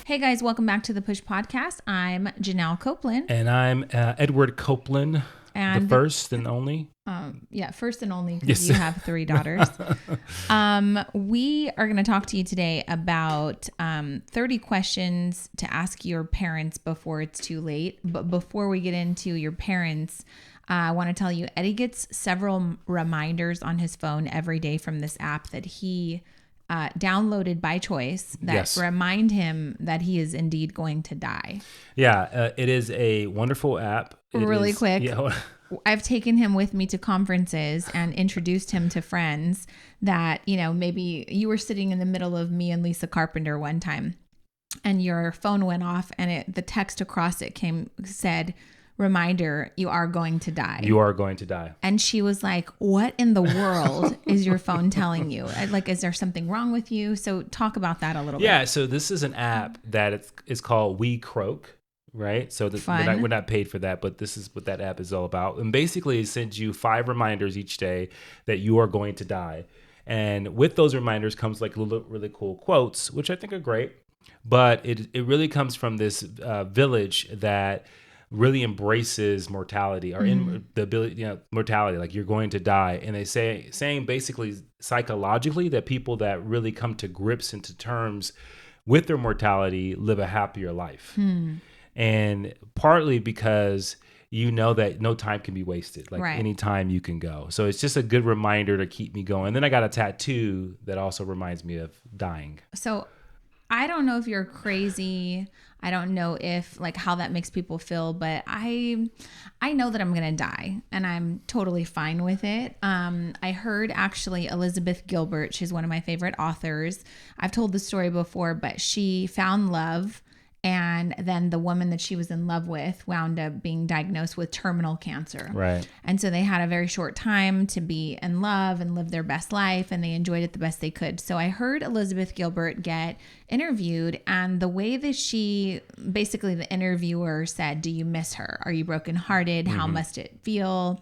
Hey guys, welcome back to the Push Podcast. I'm Janelle Copeland. And I'm Edward Copeland, And the first and only. First and only because Yes. you have 3 daughters. We are going to talk to you today about 30 questions to ask your parents before it's too late. But before we get into your parents, I want to tell you, Eddie gets several reminders on his phone every day from this app that he downloaded by choice that Yes. remind him that he is indeed going to die. Yeah, it is a wonderful app. Really quick. Yeah. I've taken him with me to conferences and introduced him to friends that, you know, maybe you were sitting in the middle of me and Lisa Carpenter one time and your phone went off and the text across it said, reminder, you are going to die. You are going to die. And she was like, what in the world is your phone telling you? Like, is there something wrong with you? So talk about that a little bit. Yeah, so this is an app that is called We Croak, right? So we're not paid for that, but this is what that app is all about. And basically it sends you 5 reminders each day that you are going to die. And with those reminders comes like really cool quotes, which I think are great. But it really comes from this village that really embraces mortality or in the ability, mortality, like you're going to die. And they saying basically psychologically that people that really come to grips and to terms with their mortality live a happier life. And partly because you know that no time can be wasted, like Right. any time you can go. So it's just a good reminder to keep me going. And then I got a tattoo that also reminds me of dying. So I don't know if you're crazy. I don't know if like how that makes people feel, but I know that I'm going to die and I'm totally fine with it. I heard actually Elizabeth Gilbert, she's one of my favorite authors. I've told the story before, but she found love. And then the woman that she was in love with wound up being diagnosed with terminal cancer. Right. And so they had a very short time to be in love and live their best life, and they enjoyed it the best they could. So I heard Elizabeth Gilbert get interviewed, and the way that basically the interviewer said, do you miss her? Are you brokenhearted? How must it feel?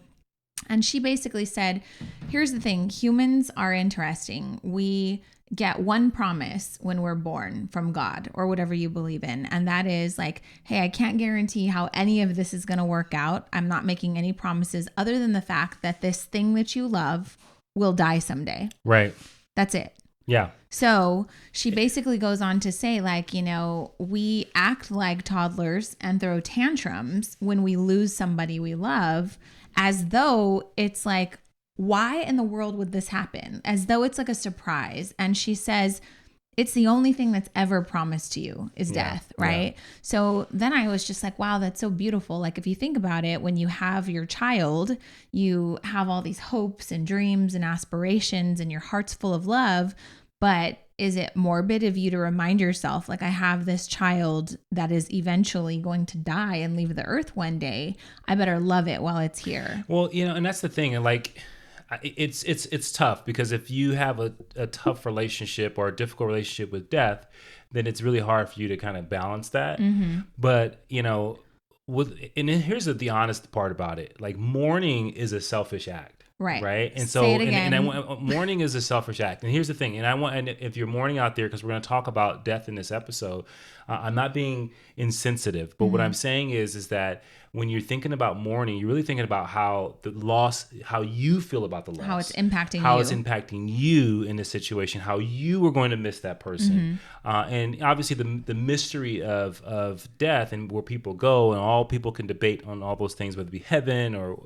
And she basically said, here's the thing. Humans are interesting. We get one promise when we're born from God or whatever you believe in. And that is like, hey, I can't guarantee how any of this is going to work out. I'm not making any promises other than the fact that this thing that you love will die someday. Right. That's it. Yeah. So she basically goes on to say, like, you know, we act like toddlers and throw tantrums when we lose somebody we love, as though it's like, why in the world would this happen? As though it's like a surprise. And she says, it's the only thing that's ever promised to you is death, right? Yeah. So then I was just like, wow, that's so beautiful. Like if you think about it, when you have your child, you have all these hopes and dreams and aspirations and your heart's full of love. But is it morbid of you to remind yourself, like, I have this child that is eventually going to die and leave the earth one day. I better love it while it's here. Well, and that's the thing. Like, it's tough because if you have a tough relationship or a difficult relationship with death, then it's really hard for you to kind of balance that. But, and then here's the honest part about it. Like mourning is a selfish act. Right. And so, Say it again. and mourning is a selfish act. And here's the thing. And if you're mourning out there, because we're going to talk about death in this episode, I'm not being insensitive, but what I'm saying is that when you're thinking about mourning, you're really thinking about how you feel about the loss, how it's impacting how you. it's impacting you in this situation, how you are going to miss that person. And obviously the mystery of death and where people go, and all people can debate on all those things, whether it be heaven or,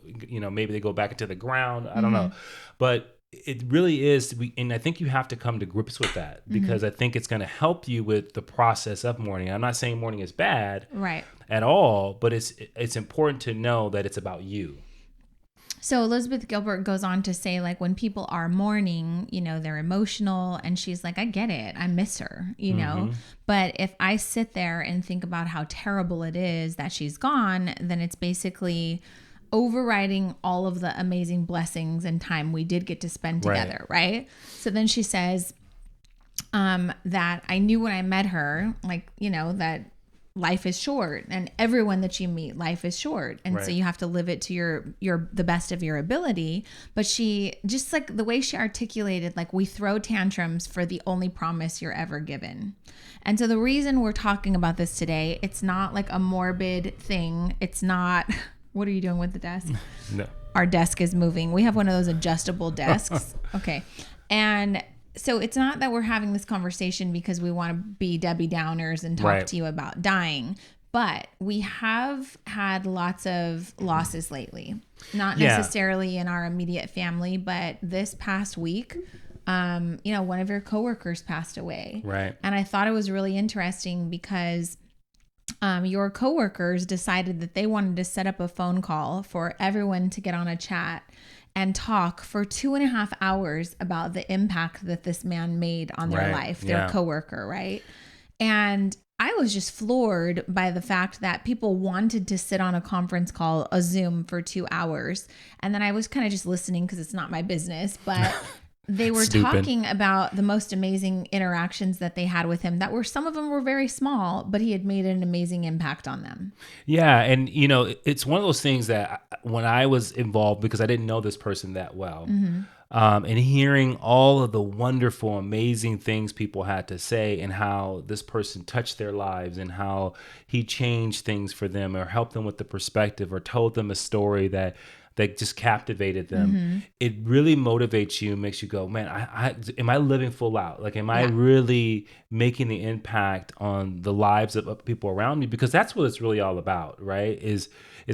maybe they go back into the ground. I don't know. But it really is, and I think you have to come to grips with that because I think it's going to help you with the process of mourning. I'm not saying mourning is bad at all, but it's important to know that it's about you. So Elizabeth Gilbert goes on to say, like, when people are mourning, they're emotional, and she's like, I get it. I miss her, but if I sit there and think about how terrible it is that she's gone, then it's basically overriding all of the amazing blessings and time we did get to spend together, right? So then she says that I knew when I met her, like, that life is short, and everyone that you meet, life is short. And so you have to live it to the best of your ability. But she just like the way she articulated, like, we throw tantrums for the only promise you're ever given. And so the reason we're talking about this today, it's not like a morbid thing. It's not, what are you doing with the desk? No. Our desk is moving. We have one of those adjustable desks. Okay. And so it's not that we're having this conversation because we want to be Debbie Downers and talk to you about dying, but we have had lots of losses lately, not necessarily in our immediate family, but this past week, one of your coworkers passed away. Right. And I thought it was really interesting because your coworkers decided that they wanted to set up a phone call for everyone to get on a chat and talk for 2.5 hours about the impact that this man made on their life, their coworker, right? And I was just floored by the fact that people wanted to sit on a conference call, a Zoom, for 2 hours. And then I was kind of just listening because it's not my business, but they were talking about the most amazing interactions that they had with him that were, some of them were very small, but he had made an amazing impact on them. Yeah. And, it's one of those things that when I was involved, because I didn't know this person that well, and hearing all of the wonderful, amazing things people had to say and how this person touched their lives and how he changed things for them or helped them with the perspective or told them a story that just captivated them. It really motivates you, makes you go, man, I am I living full out? Like, am I really making the impact on the lives of people around me? Because that's what it's really all about, right? Is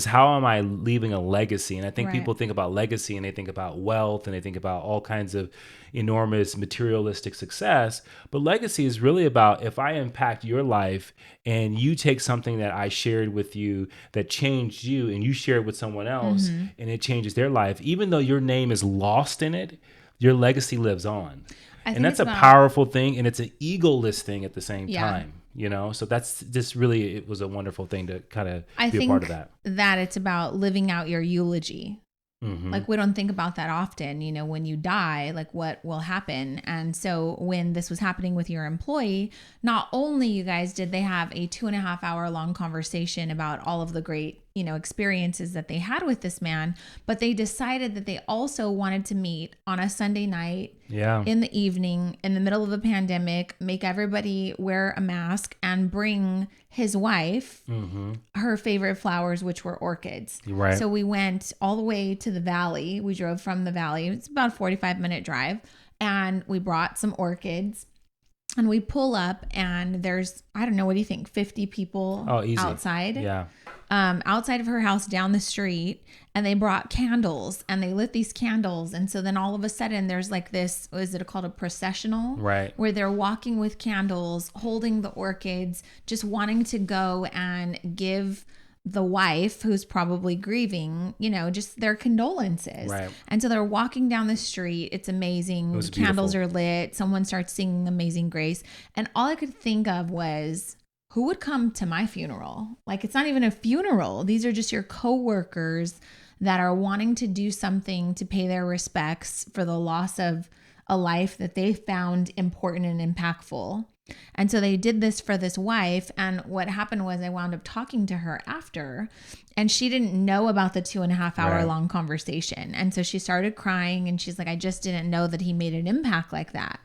how am I leaving a legacy? And I think people think about legacy and they think about wealth and they think about all kinds of enormous materialistic success. But legacy is really about, if I impact your life and you take something that I shared with you that changed you and you share it with someone else and it changes their life, even though your name is lost in it, your legacy lives on. And that's a powerful thing. And it's an egoless thing at the same time. So that's just really, it was a wonderful thing to kind of be a part of that. That it's about living out your eulogy. Like, we don't think about that often, when you die, like what will happen. And so when this was happening with your employee, not only, you guys, did they have a 2.5 hour long conversation about all of the great, experiences that they had with this man, but they decided that they also wanted to meet on a Sunday night in the evening, in the middle of the pandemic, make everybody wear a mask and bring his wife her favorite flowers, which were orchids. Right. So we went all the way to the valley. We drove from the valley. It's about a 45-minute drive. And we brought some orchids. And we pull up and there's, I don't know, what do you think, 50 people outside? Yeah. Outside of her house down the street, and they brought candles and they lit these candles. And so then all of a sudden there's like this, what is it called, a processional? Right. Where they're walking with candles, holding the orchids, just wanting to go and give the wife, who's probably grieving, just their condolences. Right. And so they're walking down the street. It's amazing. The candles are lit. Someone starts singing Amazing Grace. And all I could think of was, who would come to my funeral? Like, it's not even a funeral. These are just your coworkers that are wanting to do something to pay their respects for the loss of a life that they found important and impactful. And so they did this for this wife. And what happened was I wound up talking to her after, and she didn't know about the 2.5 hour long conversation. And so she started crying and she's like, I just didn't know that he made an impact like that.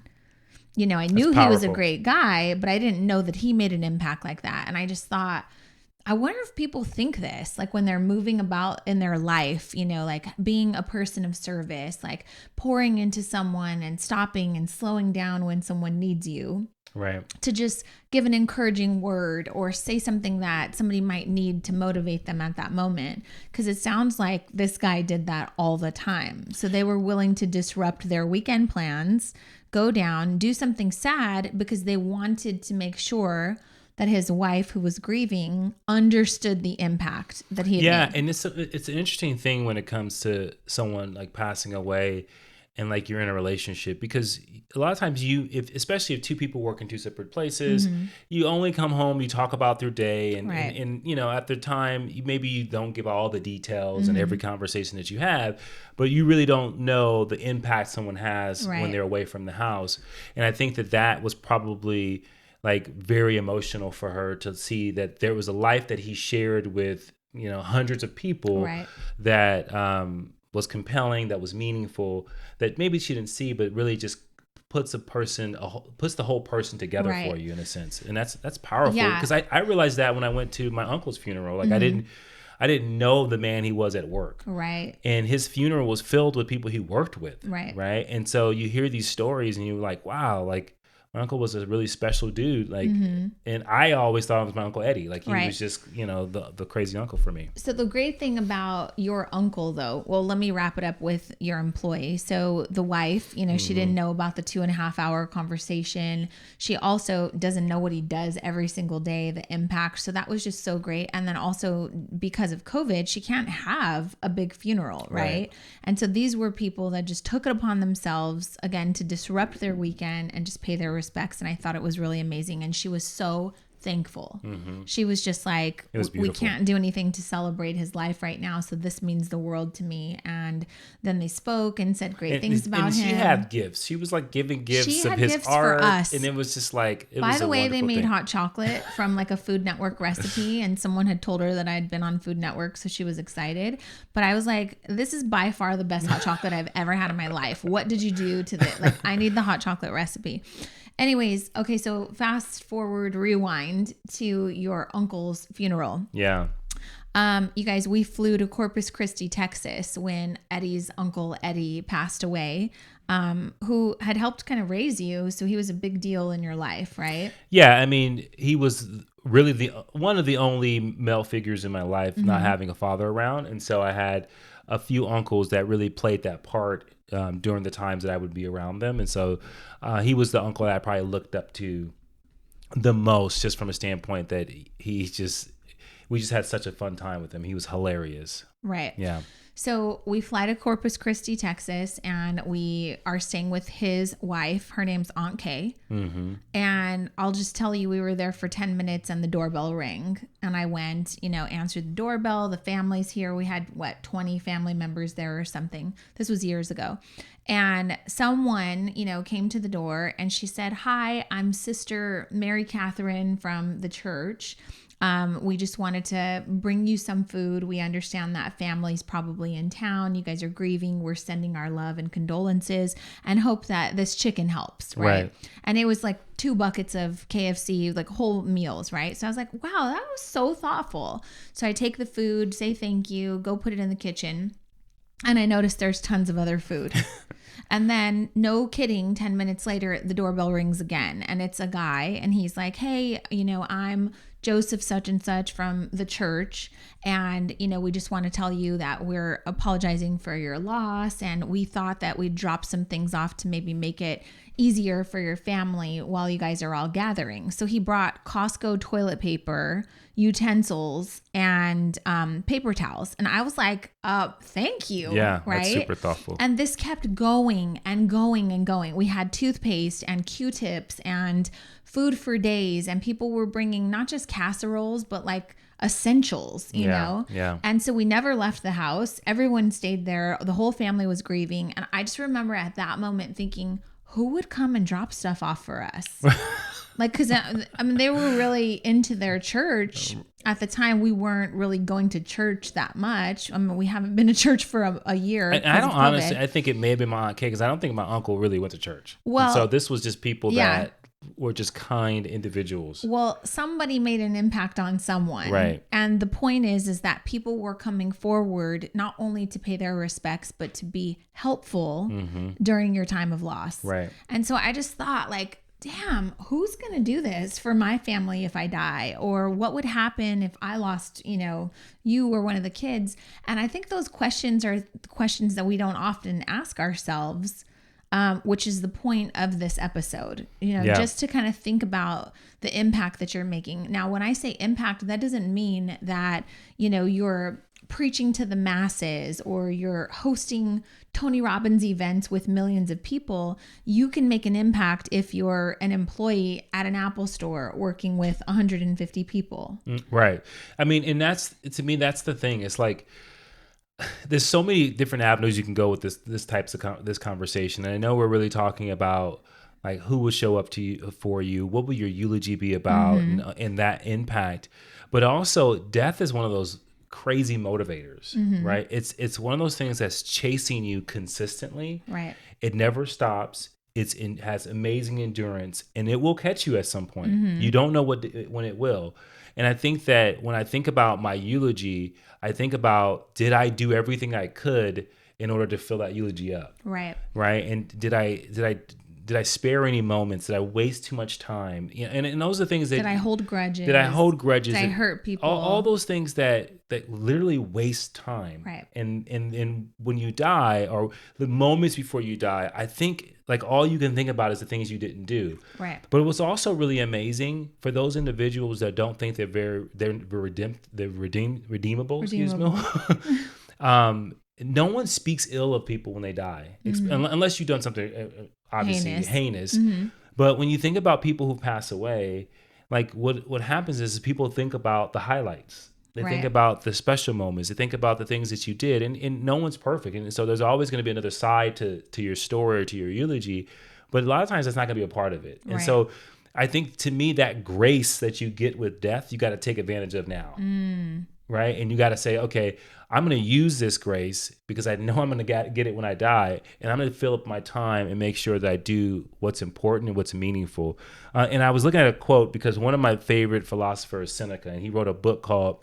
I knew he was a great guy, but I didn't know that he made an impact like that. And I just thought, I wonder if people think this, like when they're moving about in their life, like being a person of service, like pouring into someone and stopping and slowing down when someone needs you. Right. To just give an encouraging word or say something that somebody might need to motivate them at that moment. Because it sounds like this guy did that all the time. So they were willing to disrupt their weekend plans, go down, do something sad because they wanted to make sure that his wife, who was grieving, understood the impact that he had made. And it's an interesting thing when it comes to someone like passing away and like you're in a relationship, because a lot of times especially if two people work in two separate places, you only come home, you talk about their day and at the time, maybe you don't give all the details in every conversation that you have, but you really don't know the impact someone has when they're away from the house. And I think that was probably like very emotional for her to see that there was a life that he shared with, hundreds of people that was compelling, that was meaningful, that maybe she didn't see, but really just puts the whole person together for you in a sense. And that's powerful, because I realized that when I went to my uncle's funeral. Like I didn't know the man he was at work. Right. And his funeral was filled with people he worked with. Right. Right. And so you hear these stories and you're like, wow, like my uncle was a really special dude. Like, and I always thought it was my Uncle Eddie. Like he was just, the crazy uncle for me. So the great thing about your uncle though, well, let me wrap it up with your employee. So the wife, she didn't know about the 2.5 hour conversation. She also doesn't know what he does every single day, the impact. So that was just so great. And then also because of COVID, she can't have a big funeral. Right. And so these were people that just took it upon themselves, again, to disrupt their weekend and just pay their respects. And I thought it was really amazing. And she was so thankful. She was just like, we can't do anything to celebrate his life right now, so this means the world to me. And then they spoke and said great things about him. She had gifts. She was like giving gifts of his art for us. And it was just like, by the way, they made hot chocolate from like a Food Network recipe, and someone had told her that I'd been on Food Network, so she was excited. But I was like, this is by far the best hot chocolate I've ever had in my life. What did you do to this? Like, I need the hot chocolate recipe. Anyways, okay, so fast forward, rewind to your uncle's funeral. Yeah. You guys, we flew to Corpus Christi, Texas when Eddie's uncle Eddie passed away, who had helped kind of raise you. So he was a big deal in your life, right? Yeah, I mean, he was really one of the only male figures in my life, not having a father around. And so I had a few uncles that really played that part during the times that I would be around them. And so he was the uncle that I probably looked up to the most, just from a standpoint that we just had such a fun time with him. He was hilarious. Right. Yeah. So we fly to Corpus Christi, Texas, and we are staying with his wife. Her name's Aunt Kay. And I'll just tell you, we were there for 10 minutes and the doorbell rang. And I went, answered the doorbell. The family's here. We had, 20 family members there or something. This was years ago. And someone, came to the door and she said, "Hi, I'm Sister Mary Catherine from the church. We just wanted to bring you some food. We understand that family's probably in town. You guys are grieving. We're sending our love and condolences and hope that this chicken helps." Right. And it was like 2 buckets of KFC, like whole meals. Right. So I was like, wow, that was so thoughtful. So I take the food, say thank you, go put it in the kitchen. And I noticed there's tons of other food. And then, no kidding, 10 minutes later, the doorbell rings again. And it's a guy. And he's like, "Hey, I'm Joseph such and such from the church. And, we just want to tell you that we're apologizing for your loss. And we thought that we'd drop some things off to maybe make it easier for your family while you guys are all gathering." So he brought Costco toilet paper, utensils, and paper towels. And I was like, thank you. Yeah, right? That's super thoughtful. And this kept going and going and going. We had toothpaste and Q-tips and food for days. And people were bringing not just casseroles, but like essentials, you know? Yeah. And so we never left the house. Everyone stayed there. The whole family was grieving. And I just remember at that moment thinking, who would come and drop stuff off for us? Like, because they were really into their church. At the time, we weren't really going to church that much. We haven't been to church for a year. And I don't honestly, I think it may have been my Aunt Kay, because I don't think my uncle really went to church. Well, and so this was just people that were just kind individuals. Well, somebody made an impact on someone. Right. And the point is that people were coming forward not only to pay their respects, but to be helpful during your time of loss. Right. And so I just thought, like, damn, who's going to do this for my family if I die? Or what would happen if I lost, you or one of the kids? And I think those questions are questions that we don't often ask ourselves, which is the point of this episode, just to kind of think about the impact that you're making. Now, when I say impact, that doesn't mean that, you're preaching to the masses or you're hosting Tony Robbins events with millions of people. You can make an impact if you're an employee at an Apple store working with 150 people. Right. I mean, and to me, that's the thing. It's like, there's so many different avenues you can go with this conversation. And I know we're really talking about Like who will show up to you for you? What will your eulogy be about? And that impact. But also death is one of those crazy motivators, right? It's one of those things that's chasing you consistently. Right. It never stops. Has amazing endurance, and it will catch you at some point. You don't know when it will. And I think that when I think about my eulogy, I think about, did I do everything I could in order to fill that eulogy up? Right. Right. And did I spare any moments? Did I waste too much time? You know, and those are things that... Did I hold grudges? Did I hold grudges? Did I hurt people? All those things that literally waste time. Right. And when you die, or the moments before you die, I think like all you can think about is the things you didn't do. Right. But it was also really amazing for those individuals that don't think they're redeemable. Excuse me. No one speaks ill of people when they die, unless you've done something obviously heinous. But when you think about people who pass away, like what happens is people think about the highlights. They think about the special moments. They think about the things that you did, and no one's perfect. And so there's always going to be another side to your story or to your eulogy. But a lot of times that's not going to be a part of it. And so I think, to me, that grace that you get with death, you got to take advantage of now. Right. And you got to say, okay, I'm going to use this grace because I know I'm going to get it when I die. And I'm going to fill up my time and make sure that I do what's important and what's meaningful. And I was looking at a quote because one of my favorite philosophers, Seneca, and he wrote a book called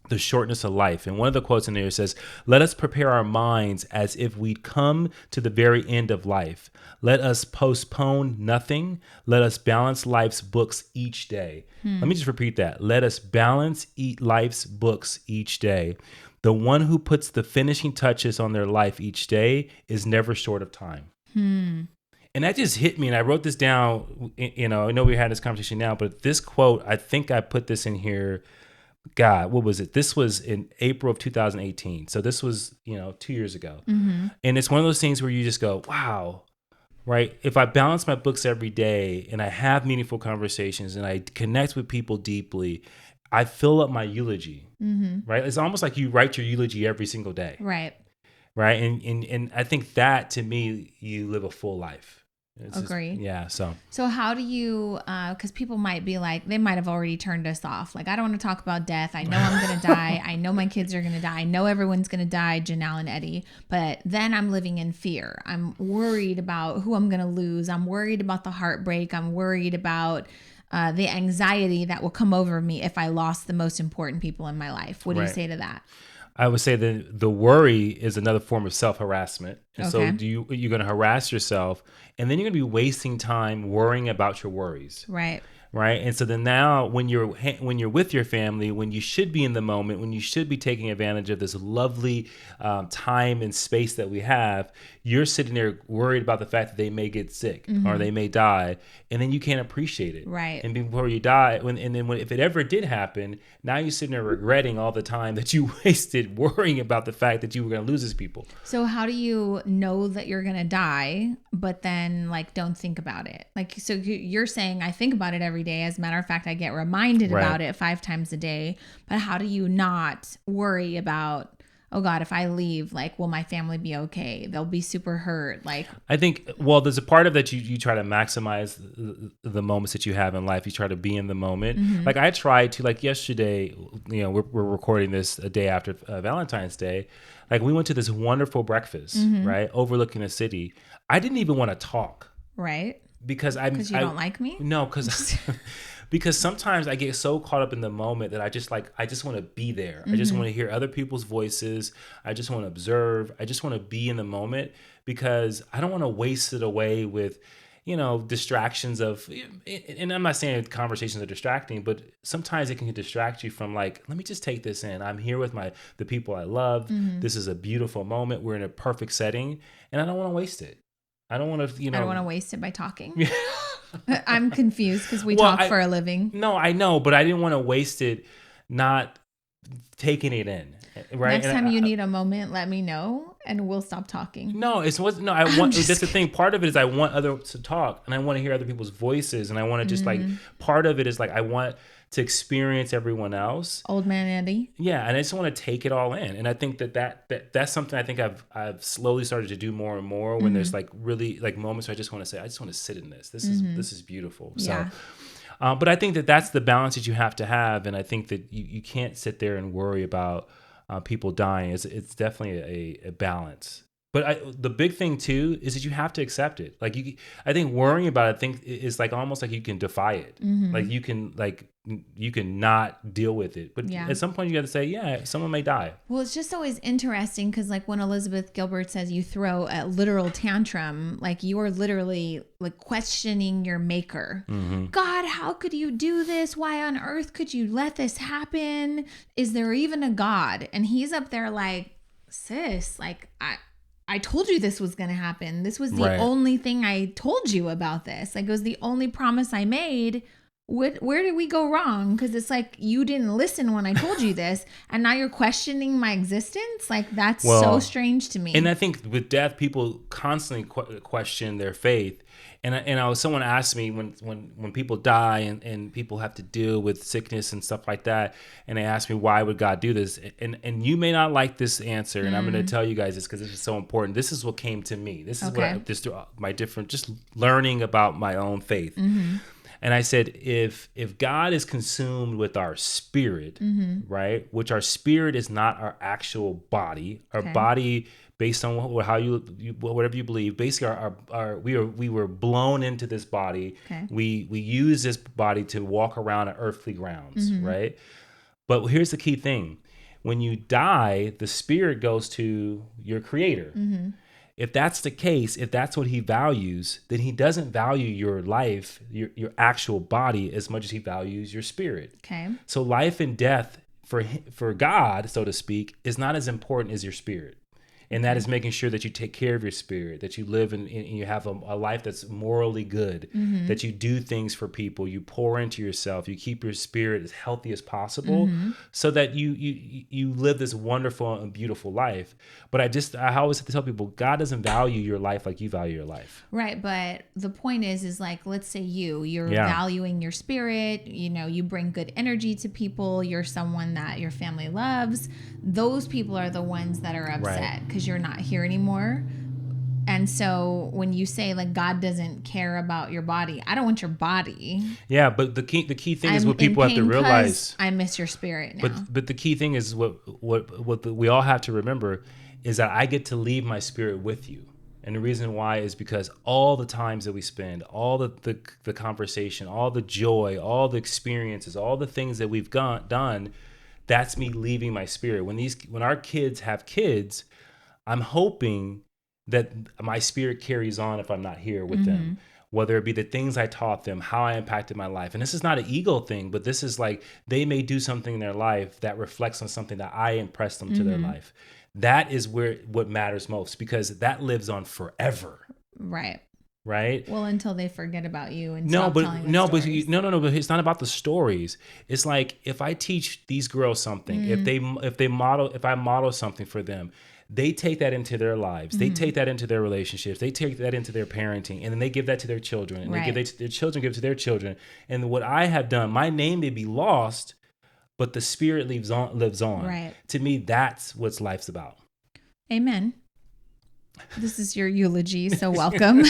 The Shortness of Life. And one of the quotes in there says, "Let us prepare our minds as if we'd come to the very end of life. Let us postpone nothing. Let us balance life's books each day." Let me just repeat that. Let us balance life's books each day. The one who puts the finishing touches on their life each day is never short of time. And that just hit me. And I wrote this down. You know, I know we had this conversation now, but this quote, I think I put this in here. God, what was it? This was in April of 2018. So this was, 2 years ago. And it's one of those things where you just go, wow, right? If I balance my books every day and I have meaningful conversations and I connect with people deeply, I fill up my eulogy, right? It's almost like you write your eulogy every single day. Right. Right. And I think that, to me, you live a full life. Agreed. So how do you, because people might be like, they might have already turned us off. Like, I don't want to talk about death. I know I'm going to die. I know my kids are going to die. I know everyone's going to die, Janelle and Eddie. But then I'm living in fear. I'm worried about who I'm going to lose. I'm worried about the heartbreak. I'm worried about the anxiety that will come over me if I lost the most important people in my life. What do you say to that? I would say that the worry is another form of self-harassment. And so you're going to harass yourself, and then you're going to be wasting time worrying about your worries. Right. Right. And so then now when you're with your family, when you should be in the moment, when you should be taking advantage of this lovely time and space that we have, you're sitting there worried about the fact that they may get sick or they may die. And then you can't appreciate it. Right. And before you die, if it ever did happen, now you're sitting there regretting all the time that you wasted worrying about the fact that you were going to lose these people. So how do you know that you're going to die, but then don't think about it? So you're saying, I think about it every day. As a matter of fact, I get reminded about it 5 times a day. But how do you not worry about, oh God, if I leave, will my family be okay? They'll be super hurt. I think, there's a part of that you try to maximize the moments that you have in life. You try to be in the moment. I tried to, yesterday, we're recording this a day after Valentine's Day. We went to this wonderful breakfast, right? Overlooking the city. I didn't even want to talk. Right. Because you don't like me? No, because sometimes I get so caught up in the moment that I just want to be there. I just want to hear other people's voices. I just want to observe. I just want to be in the moment because I don't want to waste it away with, distractions of, and I'm not saying conversations are distracting, but sometimes it can distract you from let me just take this in. I'm here with the people I love. This is a beautiful moment. We're in a perfect setting and I don't want to waste it. I don't want to, I don't want to waste it by talking. I'm confused because we talk for a living. No, I know, but I didn't want to waste it not taking it in. Right. Next time you need a moment, let me know and we'll stop talking. No, that's the thing. Part of it is I want others to talk, and I want to hear other people's voices, and I want to just like, part of it is like, I want to experience everyone else. Old man Eddie. Yeah, and I just want to take it all in. And I think that's something I think I've slowly started to do more and more when there's like really like moments where I just want to say, I just want to sit in this. This is beautiful. Yeah. So, but I think that's the balance that you have to have. And I think that you can't sit there and worry about people dying. It's definitely a balance. But the big thing too is that you have to accept it. Like I think worrying about it, I think is like almost like you can defy it. Like you can not deal with it. But at some point you got to say, yeah, someone may die. Well, it's just always interesting because like when Elizabeth Gilbert says you throw a literal tantrum, like you are literally like questioning your maker. God, how could you do this? Why on earth could you let this happen? Is there even a God? And he's up there like, sis, like I told you this was going to happen. This was the only thing I told you about this. Like it was the only promise I made. Where did we go wrong? Because it's like you didn't listen when I told you this, and now you're questioning my existence. Like that's so strange to me. And I think with death, people constantly question their faith. And someone asked me when people die and people have to deal with sickness and stuff like that, and they asked me why would God do this? And you may not like this answer, and I'm going to tell you guys this because this is so important. This is what came to me. This is what just through my different, just learning about my own faith. And I said, if God is consumed with our spirit, right, which our spirit is not our actual body, our body, based on how you whatever you believe, basically we were blown into this body. We use this body to walk around on earthly grounds, right? But here's the key thing: when you die, the spirit goes to your creator. If that's the case, if that's what he values, then he doesn't value your life, your actual body, as much as he values your spirit. Okay. So life and death for God, so to speak, is not as important as your spirit. And that is making sure that you take care of your spirit, that you live and you have a life that's morally good, that you do things for people, you pour into yourself, you keep your spirit as healthy as possible, so that you live this wonderful and beautiful life. But I always have to tell people, God doesn't value your life like you value your life. Right, but the point is like, let's say you're valuing your spirit, you bring good energy to people, you're someone that your family loves. Those people are the ones that are upset because you're not here anymore. And so when you say like God doesn't care about your body, I don't want your body. Yeah, but the key thing is what people have to realize. I miss your spirit now. But the key thing is what we all have to remember is that I get to leave my spirit with you. And the reason why is because all the times that we spend, all the conversation, all the joy, all the experiences, all the things that we've done, that's me leaving my spirit. When our kids have kids, I'm hoping that my spirit carries on if I'm not here with them, whether it be the things I taught them, how I impacted my life. And this is not an ego thing, but this is like they may do something in their life that reflects on something that I impressed them to their life. That is what matters most, because that lives on forever. Right. Right? Well, until they forget about you and stop telling them stories. But it's not about the stories. It's like if I teach these girls something, if I model something for them, they take that into their lives. They take that into their relationships. They take that into their parenting, and then they give that to their children, and their children give it to their children. And what I have done, my name may be lost, but the spirit lives on. Right. To me, that's what life's about. Amen. This is your eulogy, so welcome.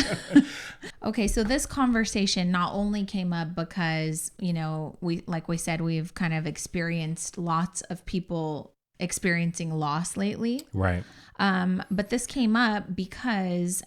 Okay, so this conversation not only came up because, we said, we've kind of experienced lots of people experiencing loss lately. Right. But this came up because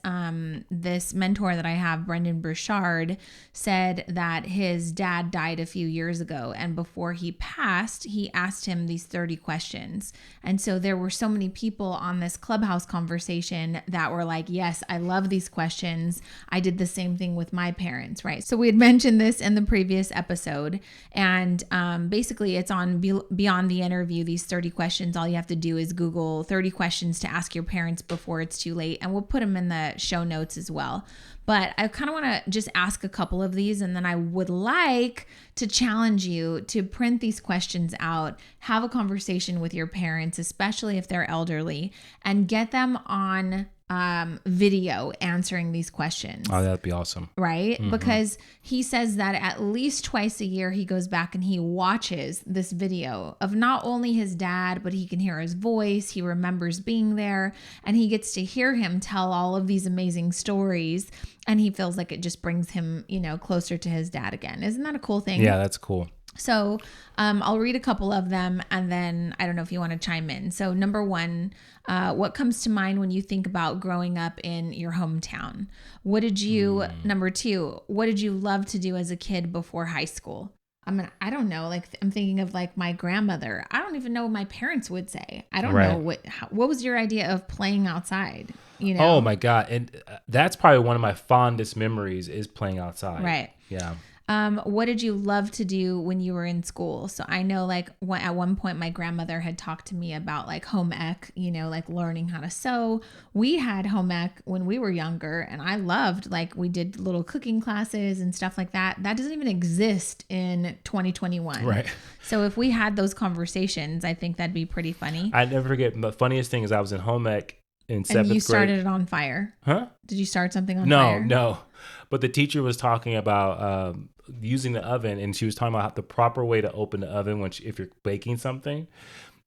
this mentor that I have, Brendon Burchard, said that his dad died a few years ago. And before he passed, he asked him these 30 questions. And so there were so many people on this Clubhouse conversation that were like, yes, I love these questions. I did the same thing with my parents, right? So we had mentioned this in the previous episode. And basically it's on Beyond the Interview, these 30 questions. All you have to do is Google 30 questions to ask ask your parents before it's too late. And we'll put them in the show notes as well. But I kind of want to just ask a couple of these, and then I would like to challenge you to print these questions out, have a conversation with your parents, especially if they're elderly, and get them on video answering these questions. Oh, that'd be awesome. Right? Mm-hmm. Because he says that at least twice a year he goes back and he watches this video of not only his dad, but he can hear his voice. He remembers being there, and he gets to hear him tell all of these amazing stories, and he feels like it just brings him, closer to his dad again. Isn't that a cool thing? Yeah, that's cool. So I'll read a couple of them, and then I don't know if you want to chime in. So number one, what comes to mind when you think about growing up in your hometown? Number two, what did you love to do as a kid before high school? I don't know. Like, I'm thinking of like my grandmother. I don't even know what my parents would say. I don't know what was your idea of playing outside? Oh my God. And that's probably one of my fondest memories is playing outside. Right. Yeah. What did you love to do when you were in school? So I know at one point my grandmother had talked to me about like home ec, like learning how to sew. We had home ec when we were younger, and I loved, like, we did little cooking classes and stuff like that. That doesn't even exist in 2021. Right. So if we had those conversations, I think that'd be pretty funny. I never forget. The funniest thing is I was in home ec in 7th grade. And you started it on fire. Huh? Did you start something on fire? No. But the teacher was talking about using the oven, and she was talking about the proper way to open the oven if you're baking something.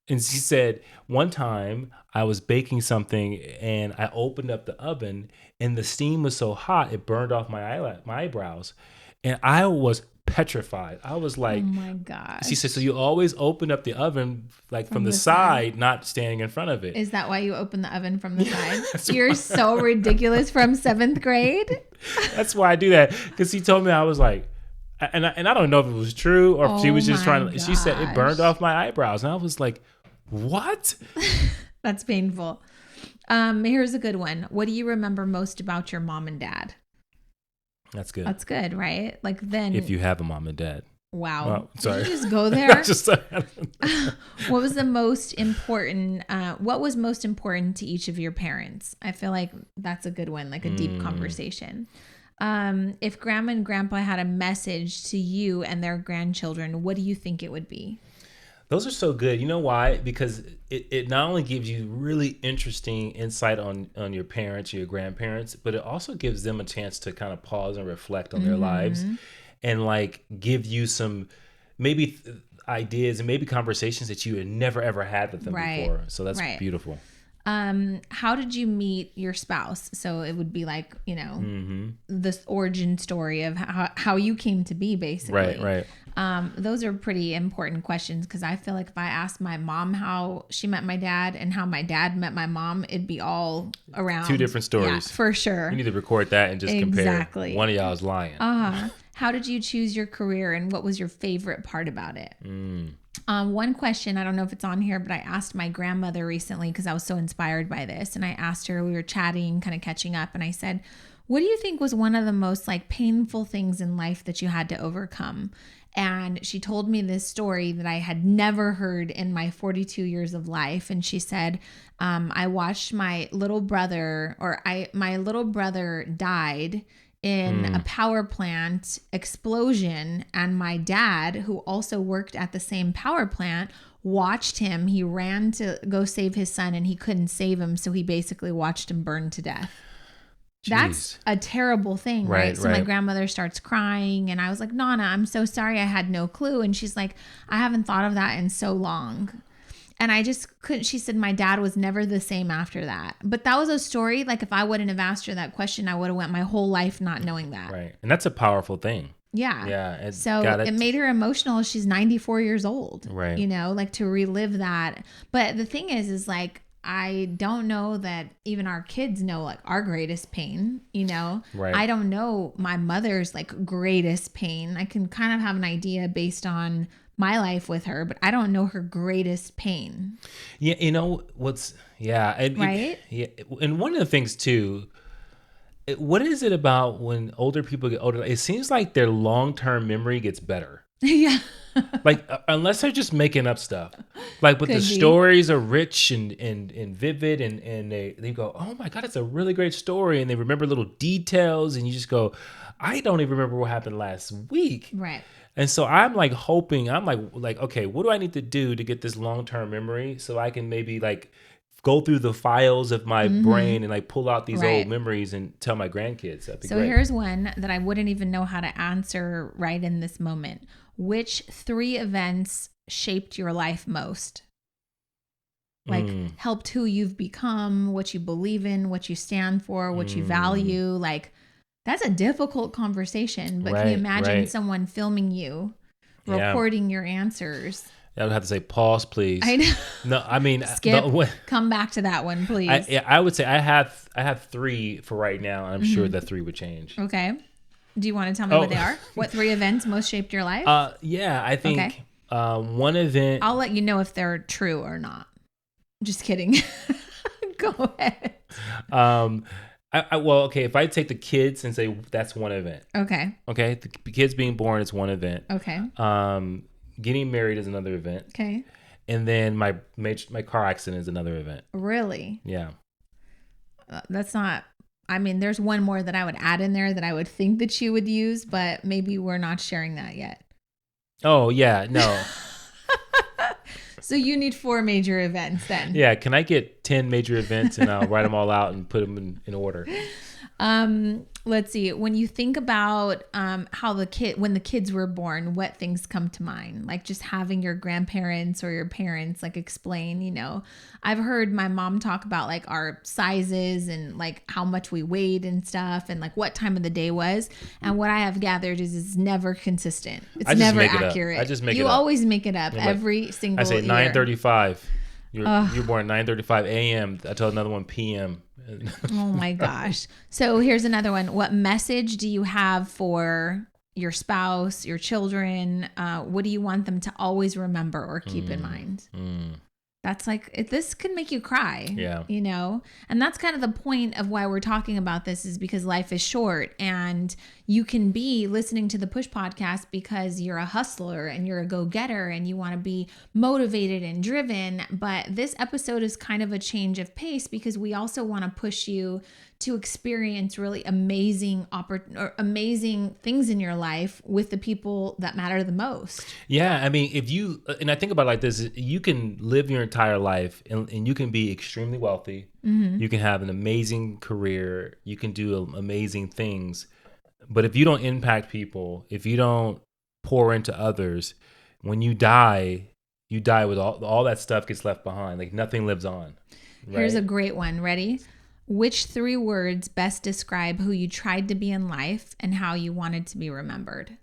And she said, one time I was baking something and I opened up the oven, and the steam was so hot it burned off my eyebrows, and I was petrified. I was like, oh my gosh. She said, so you always open up the oven like from the side, not standing in front of it. Is that why you open the oven from the side? You're so ridiculous from 7th grade. That's why I do that. Because he told me, I was like, and I don't know if it was true or if she was just trying to, she said it burned off my eyebrows. And I was like, what? That's painful. Here's a good one. What do you remember most about your mom and dad? That's good. That's good, right? Like, then if you have a mom and dad. Wow. Oh, sorry. Did you just go there? What was most important to each of your parents? I feel like that's a good one, like a deep conversation. If grandma and grandpa had a message to you and their grandchildren, what do you think it would be? Those are so good. You know why? Because it not only gives you really interesting insight on your parents, your grandparents, but it also gives them a chance to kind of pause and reflect on their lives, and like give you some maybe ideas and maybe conversations that you had never ever had with them before. So that's beautiful. How did you meet your spouse? So it would be like, this origin story of how you came to be, basically. Right. Those are pretty important questions, because I feel like if I asked my mom how she met my dad and how my dad met my mom, it'd be all around. Two different stories. Yeah, for sure. You need to record that and just compare. One of y'all is lying. How did you choose your career, and what was your favorite part about it? One question, I don't know if it's on here, but I asked my grandmother recently because I was so inspired by this. And I asked her, we were chatting, kind of catching up. And I said, what do you think was one of the most like painful things in life that you had to overcome? And she told me this story that I had never heard in my 42 years of life. And she said, I watched my little brother died in a power plant explosion, and my dad, who also worked at the same power plant, watched him. He ran to go save his son, and he couldn't save him, so he basically watched him burn to death. Jeez. That's a terrible thing, right? So my grandmother starts crying, and I was like, Nana, I'm so sorry, I had no clue. And she's like, I haven't thought of that in so long. And I just couldn't. She said my dad was never the same after that. But that was a story. Like, if I wouldn't have asked her that question, I would have went my whole life not knowing that. Right. And that's a powerful thing. Yeah. Yeah. So it made her emotional. She's 94 years old. Right. Like, to relive that. But the thing is like, I don't know that even our kids know like our greatest pain, Right. I don't know my mother's like greatest pain. I can kind of have an idea based on my life with her, but I don't know her greatest pain. Yeah. Right? And one of the things too, what is it about when older people get older? It seems like their long-term memory gets better. Yeah. Like, unless they're just making up stuff. Like, but the stories are rich and vivid, and they go, oh my God, it's a really great story. And they remember little details, and you just go, I don't even remember what happened last week. Right. And so I'm like hoping, I'm like, okay, what do I need to do to get this long-term memory so I can maybe like go through the files of my brain and like pull out these old memories and tell my grandkids. That'd be great. Here's one that I wouldn't even know how to answer right in this moment. Which 3 events shaped your life most? Like helped who you've become, what you believe in, what you stand for, what you value. Like, that's a difficult conversation, but can you imagine someone filming you, recording your answers? I would have to say, pause, please. I know. No, I mean, skip. Come back to that one, please. I would say I have 3 for right now. I'm sure that 3 would change. Okay. Do you want to tell me what they are? What 3 events most shaped your life? Yeah, I think one event. I'll let you know if they're true or not. Just kidding. Go ahead. Okay, if I take the kids and say that's one event. Okay. Okay, the kids being born is one event. Okay. Getting married is another event. Okay. And then my car accident is another event. Really? Yeah. That's not. I mean, there's one more that I would add in there that I would think that you would use, but maybe we're not sharing that yet. Oh yeah, no. So you need 4 major events then. Yeah, can I get 10 major events and I'll write them all out and put them in order? Let's see. When you think about how when the kids were born, what things come to mind? Like just having your grandparents or your parents like explain, I've heard my mom talk about like our sizes and like how much we weighed and stuff and like what time of the day was. And what I have gathered is it's never consistent. It's never accurate. I just make it up. You always make it up every single year. I say 9:35. You're born 9:35 a.m. I tell another one p.m. Oh my gosh. So here's another one. What message do you have for your spouse, your children? What do you want them to always remember or keep in mind? That's like, this could make you cry, and that's kind of the point of why we're talking about this is because life is short and you can be listening to the Push podcast because you're a hustler and you're a go-getter and you want to be motivated and driven. But this episode is kind of a change of pace because we also want to push you to experience really amazing things in your life with the people that matter the most. Yeah, I mean, and I think about it like this, you can live your entire life and you can be extremely wealthy. Mm-hmm. You can have an amazing career. You can do amazing things. But if you don't impact people, if you don't pour into others, when you die with all that stuff gets left behind. Like nothing lives on. Right? Here's a great one. Ready? Which 3 words best describe who you tried to be in life and how you wanted to be remembered?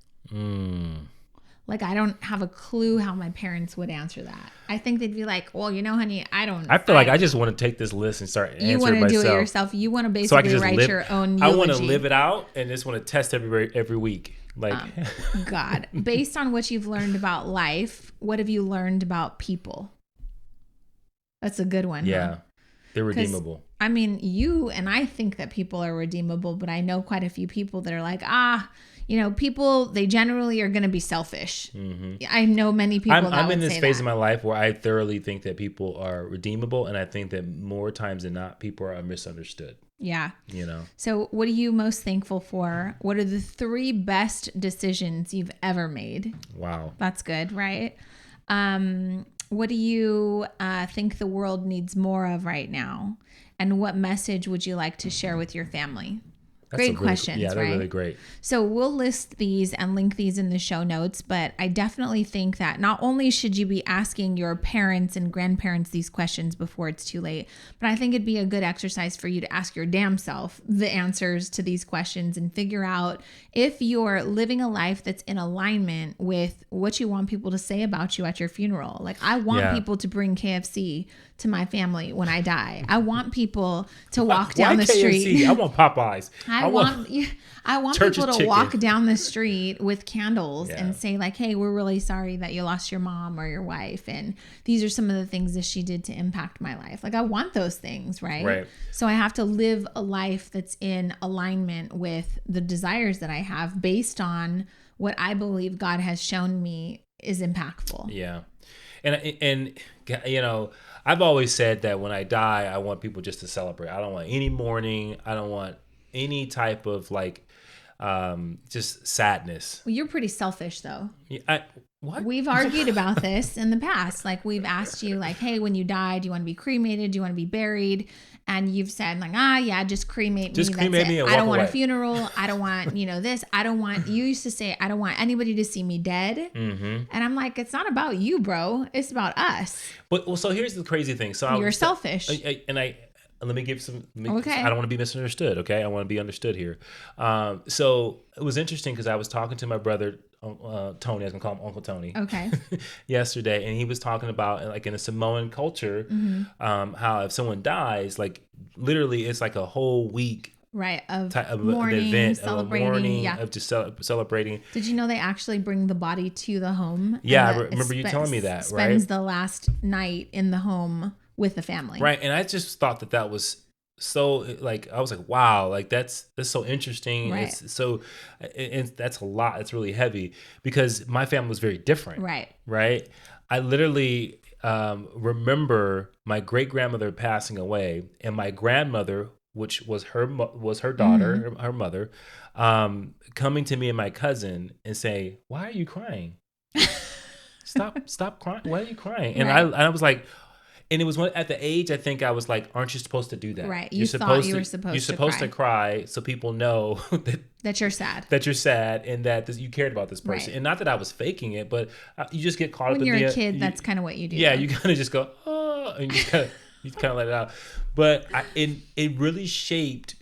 Like, I don't have a clue how my parents would answer that. I think they'd be like, well, honey, I feel like I just want to take this list and start answering myself. You want to do it yourself. You want to basically write your own eulogy. I want to live it out and just want to test every week. Like, God, based on what you've learned about life, what have you learned about people? That's a good one. Yeah. Huh? They're redeemable. I mean, I think that people are redeemable, but I know quite a few people that are like, people, they generally are going to be selfish. Mm-hmm. I know many people I'm in this phase of my life where I thoroughly think that people are redeemable. And I think that more times than not, people are misunderstood. Yeah. So what are you most thankful for? What are the 3 best decisions you've ever made? Wow. That's good, right? What do you think the world needs more of right now? And what message would you like to share with your family? Great questions, yeah, they're right? really great. So we'll list these and link these in the show notes, but I definitely think that not only should you be asking your parents and grandparents these questions before it's too late, but I think it'd be a good exercise for you to ask your damn self the answers to these questions and figure out if you're living a life that's in alignment with what you want people to say about you at your funeral. Like, I want people to bring KFC to my family when I die. I want people to walk down the street. I want Popeyes. I want people to walk down the street with candles and say like, hey, we're really sorry that you lost your mom or your wife. And these are some of the things that she did to impact my life. Like I want those things, right? Right. So I have to live a life that's in alignment with the desires that I have based on what I believe God has shown me is impactful. Yeah. And you know, I've always said that when I die, I want people just to celebrate. I don't want any mourning. I don't want any type of like just sadness. Well, you're pretty selfish though. What? We've argued about this in the past. Like we've asked you like, hey, when you die, do you want to be cremated? Do you want to be buried? And you've said like, yeah, just cremate me. Just cremate me and I don't want away. a funeral. I don't want, this. I don't want, you used to say, I don't want anybody to see me dead. Mm-hmm. And I'm like, it's not about you, bro. It's about us. But well, so here's the crazy thing. So you're selfish. Let me give some. Okay. I don't want to be misunderstood. Okay, I want to be understood here. So it was interesting because I was talking to my brother Tony. I was gonna call him Uncle Tony. Okay. Yesterday, and he was talking about like in a Samoan culture, how if someone dies, like literally, it's like a whole week. Right, of mourning, an event, celebrating, of mourning, of just celebrating. Did you know they actually bring the body to the home? Yeah, I remember you telling me that, right? Spends the last night in the home with the family. Right, and I just thought that was so, like, I was like, wow, like that's so interesting. Right. It's so, and that's a lot. It's really heavy because my family was very different. Right. I literally remember my great grandmother passing away, and my grandmother, which was her daughter, her mother, coming to me and my cousin and say, "Why are you crying? Stop crying. Why are you crying?" And I was like, and it was at the age I think I was like, "Aren't you supposed to do that? Right. You're supposed to cry so people know that you're sad. That you're sad and that you cared about this person." Right. And not that I was faking it, but you just get caught up when you're a kid. That's kind of what you do. Yeah, you kind of just go, "Oh," and you kind of let it out. But it really shaped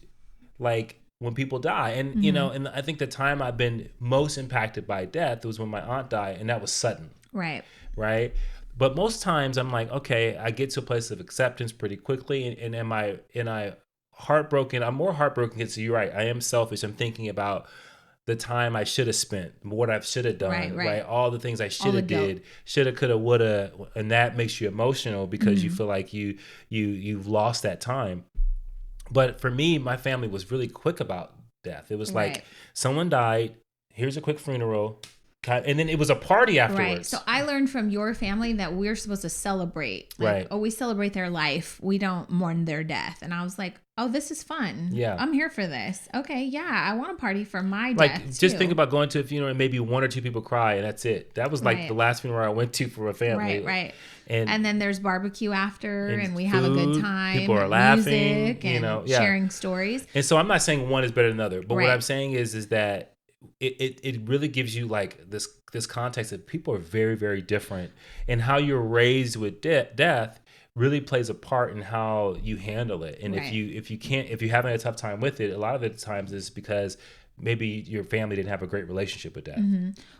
like when people die, and and I think the time I've been most impacted by death was when my aunt died, and that was sudden. Right. But most times I'm like, okay, I get to a place of acceptance pretty quickly, and am I heartbroken? I'm more heartbroken because you're right. I am selfish. I'm thinking about the time I should have spent, what I should have done, right? All the things I should have did, shoulda, coulda, woulda, and that makes you emotional because you feel like you've lost that time. But for me, my family was really quick about death. It was like someone died. Here's a quick funeral. And then it was a party afterwards. Right. So I learned from your family that we're supposed to celebrate. Like, we celebrate their life. We don't mourn their death. And I was like, oh, this is fun. Yeah. I'm here for this. Okay. Yeah. I want to party for my death. Like, just think about going to a funeral and maybe one or two people cry and that's it. That was like the last funeral I went to for a family. Right. And then there's barbecue after and we food, have a good time. People are laughing, music and sharing stories. And so I'm not saying one is better than the other, but what I'm saying is that it really gives you like this context that people are very, very different, and how you're raised with death really plays a part in how you handle it. And if you're having a tough time with it, a lot of the times is because maybe your family didn't have a great relationship with death.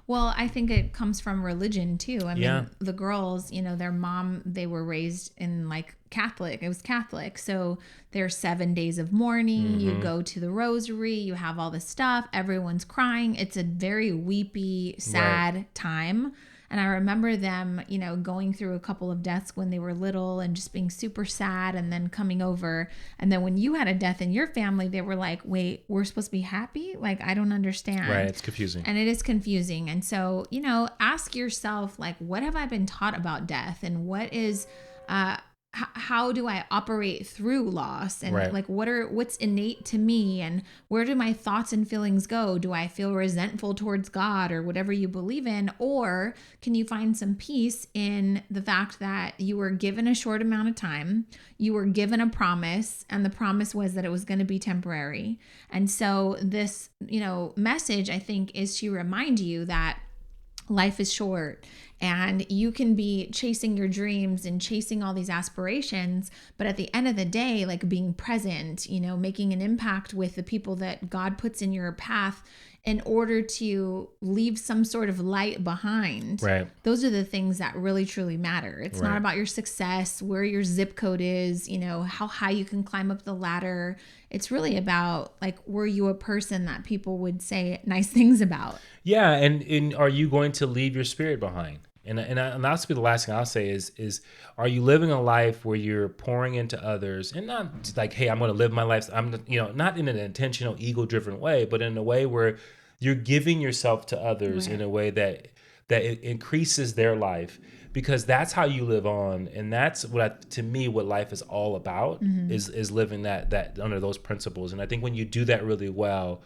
Well, I think it comes from religion too. I mean, the girls, their mom, they were raised in like Catholic. It was Catholic. So there's 7 days of mourning. You go to the rosary. You have all this stuff. Everyone's crying. It's a very weepy, sad time. And I remember them, going through a couple of deaths when they were little and just being super sad and then coming over. And then when you had a death in your family, they were like, wait, we're supposed to be happy? Like, I don't understand. Right. It's confusing. And it is confusing. And so, ask yourself, like, what have I been taught about death? And what is, how do I operate through loss? And like, what's innate to me? And where do my thoughts and feelings go? Do I feel resentful towards God or whatever you believe in? Or can you find some peace in the fact that you were given a short amount of time, you were given a promise, and the promise was that it was going to be temporary. And so this, message, I think, is to remind you that life is short And you can be chasing your dreams and chasing all these aspirations, but at the end of the day, like being present, you know, making an impact with the people that God puts in your path in order to leave some sort of light behind. Right. Those are the things that really truly matter. It's Right. not about your success, where your zip code is, you know, how high you can climb up the ladder. It's really about like, were you a person that people would say nice things about? Yeah. And are you going to leave your spirit behind? And that's be the last thing I'll say is are you living a life where you're pouring into others and not like, hey, I'm going to live my life. I'm, you know, not in an intentional ego driven way, but in a way where you're giving yourself to others in a way that it increases their life, because that's how you live on. And that's to me, what life is all about is living that under those principles. And I think when you do that really well,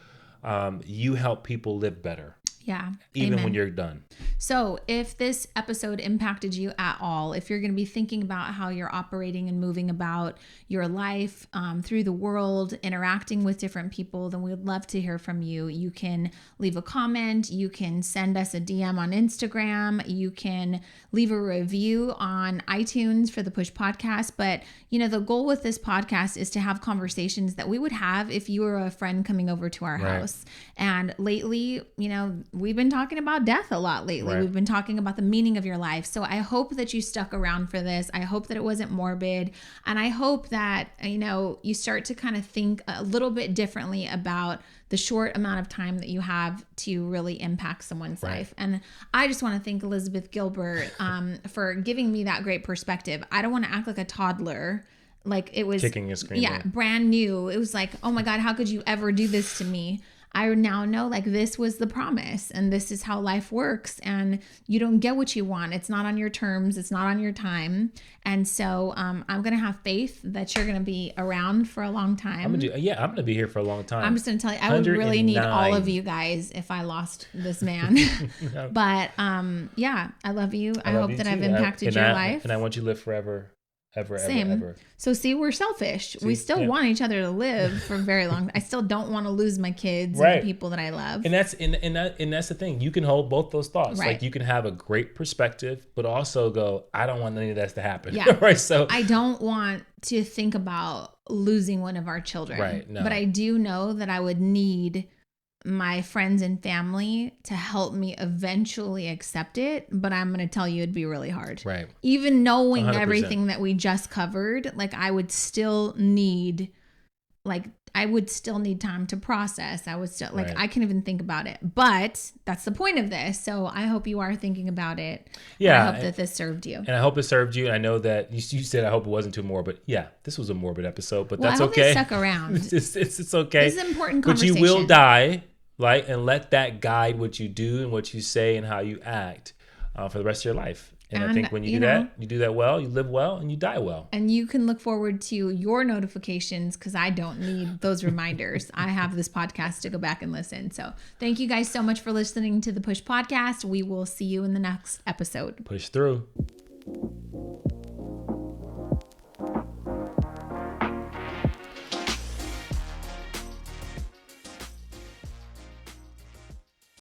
you help people live better. Yeah. Even Amen. when you're done. So if this episode impacted you at all, if you're going to be thinking about how you're operating and moving about your life through the world, interacting with different people, then we'd love to hear from you. You can leave a comment. You can send us a DM on Instagram. You can leave a review on iTunes for the Push Podcast. But, you know, the goal with this podcast is to have conversations that we would have if you were a friend coming over to our house. And lately, you know, we've been talking about death a lot lately. We've been talking about the meaning of your life. So I hope that you stuck around for this. I hope that it wasn't morbid. And I hope that, you know, you start to kind of think a little bit differently about the short amount of time that you have to really impact someone's life. And I just want to thank Elizabeth Gilbert for giving me that great perspective. I don't want to act like a toddler. Like it was kicking and screaming. Yeah, brand new. It was like, oh my God, how could you ever do this to me? I now know like this was the promise and this is how life works, and you don't get what you want. It's not on your terms. It's not on your time. And so I'm going to have faith that you're going to be around for a long time. I'm going to be here for a long time. I'm just going to tell you, I would really need all of you guys if I lost this man. But yeah, I love you. I hope that I've impacted your life. And I want you to live forever. Same. Ever. So see, we're selfish. We still want each other to live for very long. I still don't want to lose my kids and the people that I love. And that's the thing. You can hold both those thoughts. Right. Like you can have a great perspective, but also go, I don't want any of that to happen. Yeah. Right. So I don't want to think about losing one of our children. Right. No. But I do know that I would need my friends and family to help me eventually accept it, but I'm going to tell you it'd be really hard. Right. Even knowing 100%. everything that we just covered, like I would still need time to process. I would still I can't even think about it. But that's the point of this. So I hope you are thinking about it. Yeah. I hope that this served you. And I hope it served you. And I know that you said I hope it wasn't too morbid. Yeah, this was a morbid episode, but that's I hope okay. They stuck around. It's okay. This is an important conversation. But you will die. Right? And let that guide what you do and what you say and how you act for the rest of your life. And I think when you do that well, you live well and you die well. And you can look forward to your notifications because I don't need those reminders. I have this podcast to go back and listen. So thank you guys so much for listening to the Push Podcast. We will see you in the next episode. Push through.